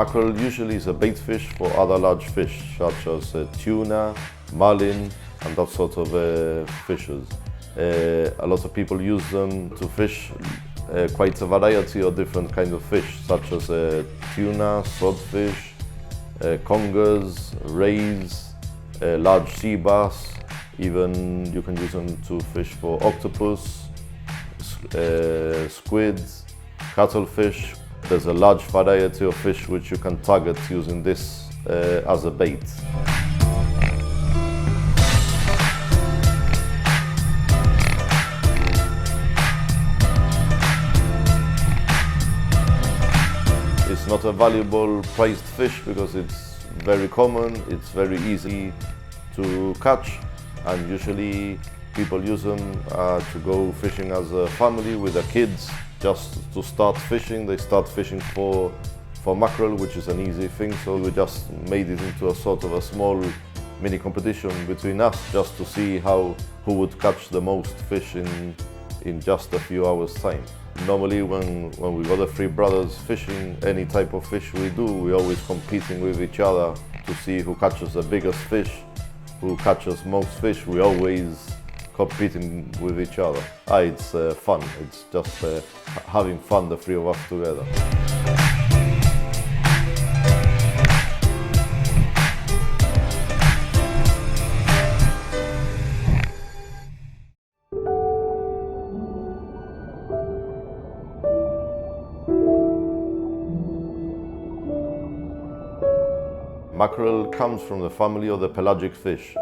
Mackerel usually is a bait fish for other large fish, such as tuna, marlin, and that sort of fishes. A lot of people use them to fish quite a variety of different kinds of fish, such as tuna, swordfish, congers, rays, large sea bass. Even you can use them to fish for octopus, squids, cuttlefish. There's a large variety of fish which you can target using this as a bait. It's not a valuable prized fish because it's very common, it's very easy to catch, and usually people use them to go fishing as a family with their kids. Just to start fishing, they start fishing for mackerel, which is an easy thing, so we just made it into a sort of a small mini competition between us, just to see who would catch the most fish in just a few hours time. Normally when we got the three brothers fishing, any type of fish we do, we're always competing with each other to see who catches the biggest fish, who catches most fish. We always competing with each other. It's fun, it's just having fun, the three of us together. Mackerel comes from the family of the pelagic fish.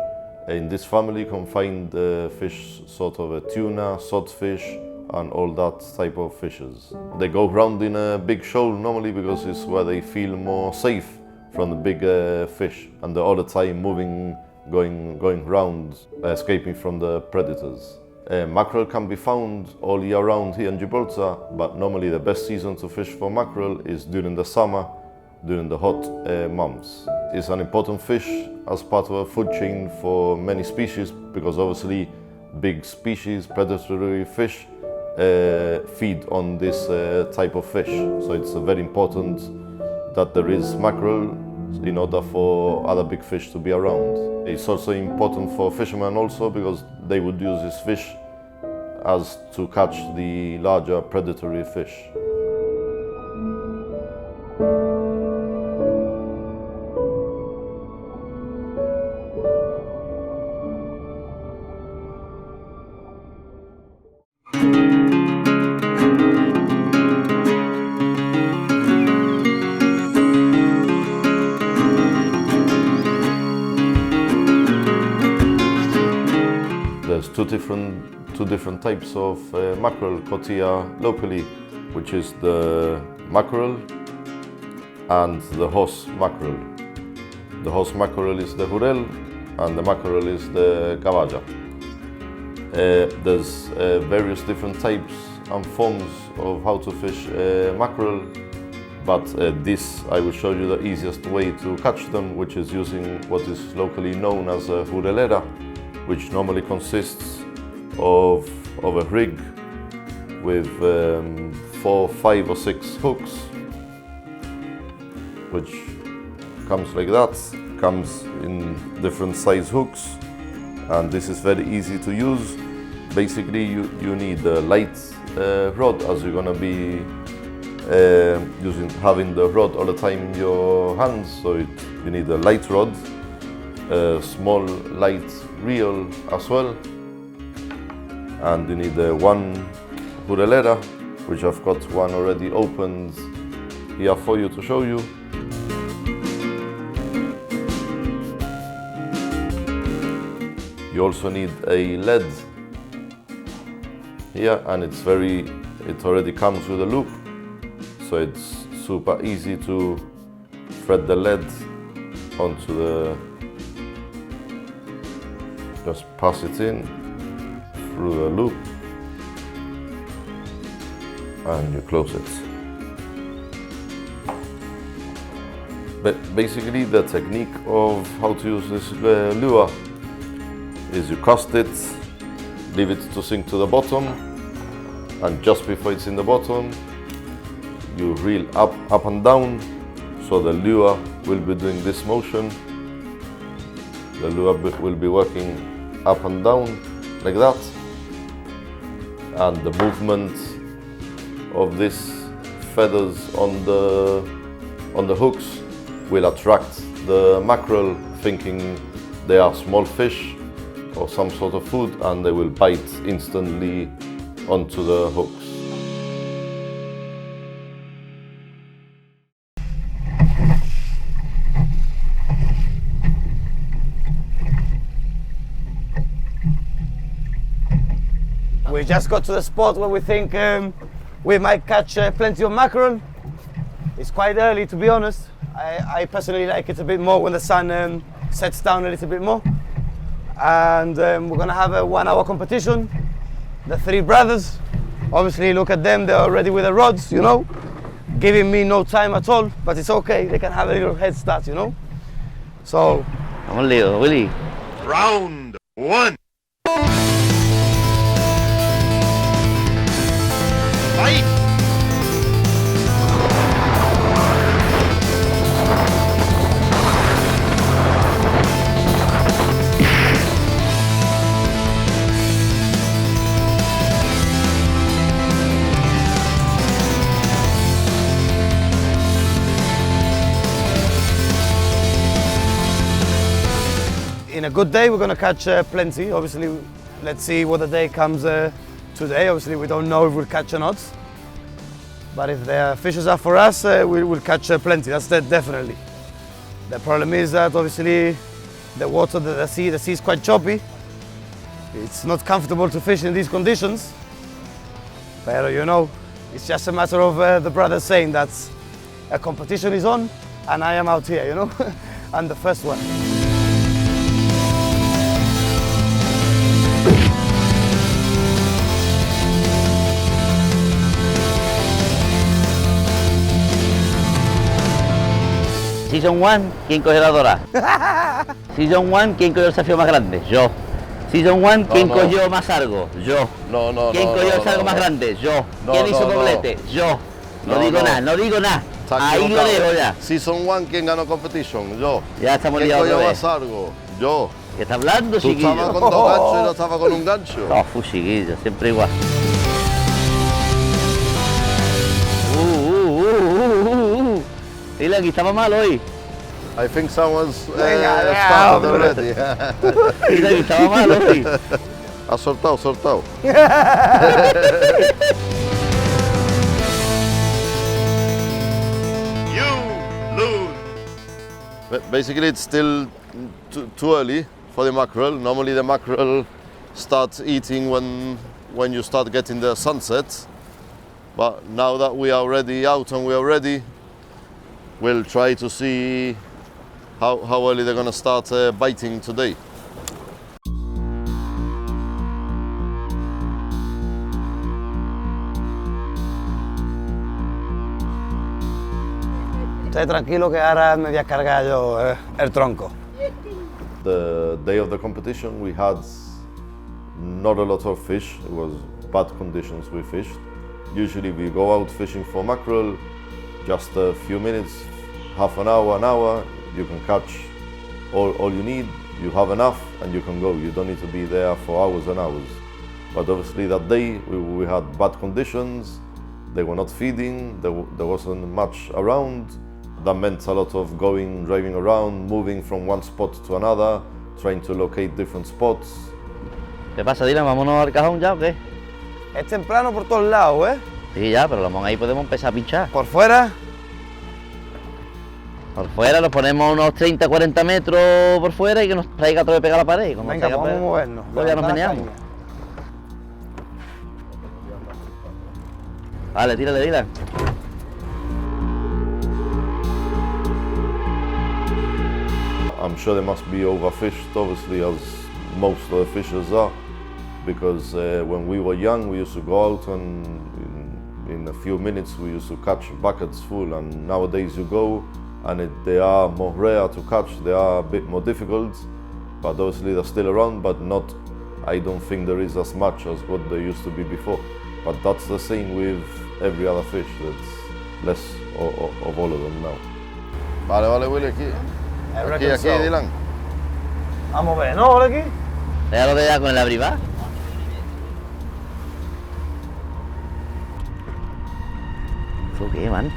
In this family you can find fish sort of a tuna, swordfish, and all that type of fishes. They go around in a big shoal normally because it's where they feel more safe from the big fish, and they're all the time moving, going round, escaping from the predators. Mackerel can be found all year round here in Gibraltar, but normally the best season to fish for mackerel is during the summer, during the hot months. It's an important fish as part of a food chain for many species, because obviously big species, predatory fish, feed on this type of fish. So it's very important that there is mackerel in order for other big fish to be around. It's also important for fishermen also, because they would use this fish as to catch the larger predatory fish. There's two different types of mackerel caught here locally, which is the mackerel and the horse mackerel. The horse mackerel is the jurel, and the mackerel is the caballa. There's various different types and forms of how to fish mackerel, but this I will show you the easiest way to catch them, which is using what is locally known as a jurelera, which normally consists of a rig with 4, 5 or 6 hooks, which comes like that, comes in different size hooks, and this is very easy to use. Basically you need a light rod, as you're gonna be having the rod all the time in your hands, so you need a light rod, a small light reel as well, and you need one jurelera, which I've got one already opened here for you to show you. You also need a lead here, and it already comes with a loop, so it's super easy to thread the lead onto the, just pass it in through the loop and you close it. But basically the technique of how to use this lure is you cast it, leave it to sink to the bottom, and just before it's in the bottom you reel up and down, So the lure will be doing this motion. The lure will be working up and down like that. And the movement of these feathers on the hooks will attract the mackerel, thinking they are small fish or some sort of food, and they will bite instantly onto the hooks. We just got to the spot where we think we might catch plenty of mackerel. It's quite early, to be honest. I personally like it a bit more when the sun sets down a little bit more. And we're gonna have a 1 hour competition. The three brothers, obviously look at them, they're already with the rods, you know, giving me no time at all, but it's okay, they can have a little head start, you know. So, Vamos Leo, Willy. Round one. Fight! in a good day, we're going to catch plenty. Obviously, let's see what the day comes today. Obviously, we don't know if we'll catch or not. But if the fishes are for us, we will catch plenty. That's definitely. The problem is that obviously the water, the sea is quite choppy. It's not comfortable to fish in these conditions. But you know, it's just a matter of the brothers saying that a competition is on and I am out here, you know. I'm the first one. Season 1, ¿quién cogió la dora? Season 1, ¿quién cogió el desafío más grande? Yo. Season 1, ¿quién cogió más sargo? Yo. ¿Quién cogió el sargo más grande? Yo. ¿Quién hizo doblete? Yo. No digo nada, no digo nada. Ahí lo dejo ya. Season 1, ¿quién ganó competition? Yo. Ya estamos liados. ¿Quién otra cogió vez? más sargo? Yo. ¿Qué está hablando, Tú chiquillo? estabas con dos ganchos y no estabas con un gancho. No, chiquillo, siempre igual. Dile, aquí estaba mal hoy. I think someone's started already. Dile, aquí estaba mal hoy. Ha soltado. You lose. Basically, it's still too early for the mackerel. Normally, the mackerel starts eating when you start getting the sunset. But now that we are already out and we are ready, we'll try to see how early they're going to start biting today. Esté tranquilo que ahora me voy a cargar yo el tronco. The day of the competition, we had not a lot of fish. It was bad conditions we fished. Usually we go out fishing for mackerel, just a few minutes, half an hour, you can catch all you need, you have enough and you can go. You don't need to be there for hours and hours. But obviously that day we had bad conditions, they were not feeding, there wasn't much around. That meant a lot of driving around, moving from one spot to another, trying to locate different spots. ¿Qué pasa, Dylan? ¿Vámonos al cajón ya o qué? Es temprano por todos lados, ¿eh? Sí, ya, pero ahí podemos empezar a pinchar. Por fuera. Por fuera nos ponemos unos 30-40 metros por fuera y que nos traiga todo de pegar a la pared. Venga, vamos a movernos. Pues ya nos meneamos. Vale, tírale, Dylan. I'm sure they must be overfished, obviously, as most of the fishers are, because when we were young, we used to go out and in a few minutes we used to catch buckets full, and nowadays you go and they are more rare to catch, they are a bit more difficult, but obviously they're still around, but not, I don't think there is as much as what there used to be before. But that's the same with every other fish, that's less of all of them now. Vale, Willy, aquí. Aquí, Dylan. Vamos a ver, ¿no? Ahora aquí. Déjalo de allá con el abrivar. ¿Eso qué, man?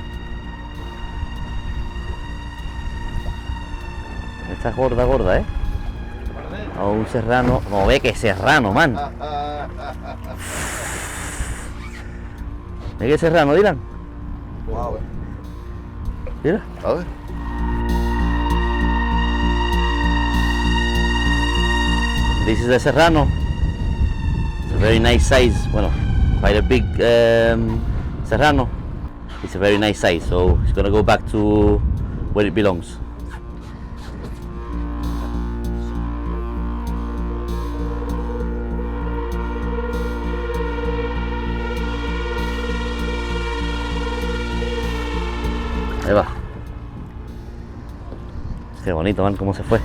Esta es gorda, ¿eh? Oh, un serrano. No ve que es serrano, man. ¿Ve que es serrano, Dylan? Wow. Mira. A ver. This is a serrano. It's a very nice size. Bueno, quite a big serrano. It's a very nice size, so it's gonna go back to where it belongs. Ahí va. Qué bonito, man, cómo se fue.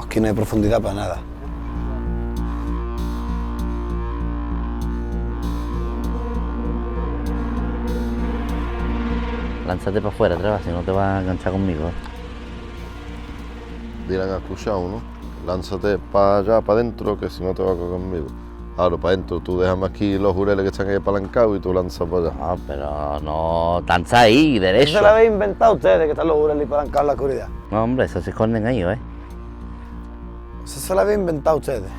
Aquí no hay profundidad para nada. Lánzate para afuera, Treva, si no te vas a enganchar conmigo. Dylan, has escuchado, ¿no? Lánzate para allá, para adentro, que si no te vas a coger conmigo. Ahora, para adentro, tú déjame aquí los jureles que están ahí apalancados y tú lanzas para allá. No, pero no, danza ahí, derecho. ¿Eso se lo habéis inventado ustedes, que están los jureles palancados en la oscuridad? No, hombre, esos se esconden ahí, ¿eh? Eso se lo habéis inventado ustedes.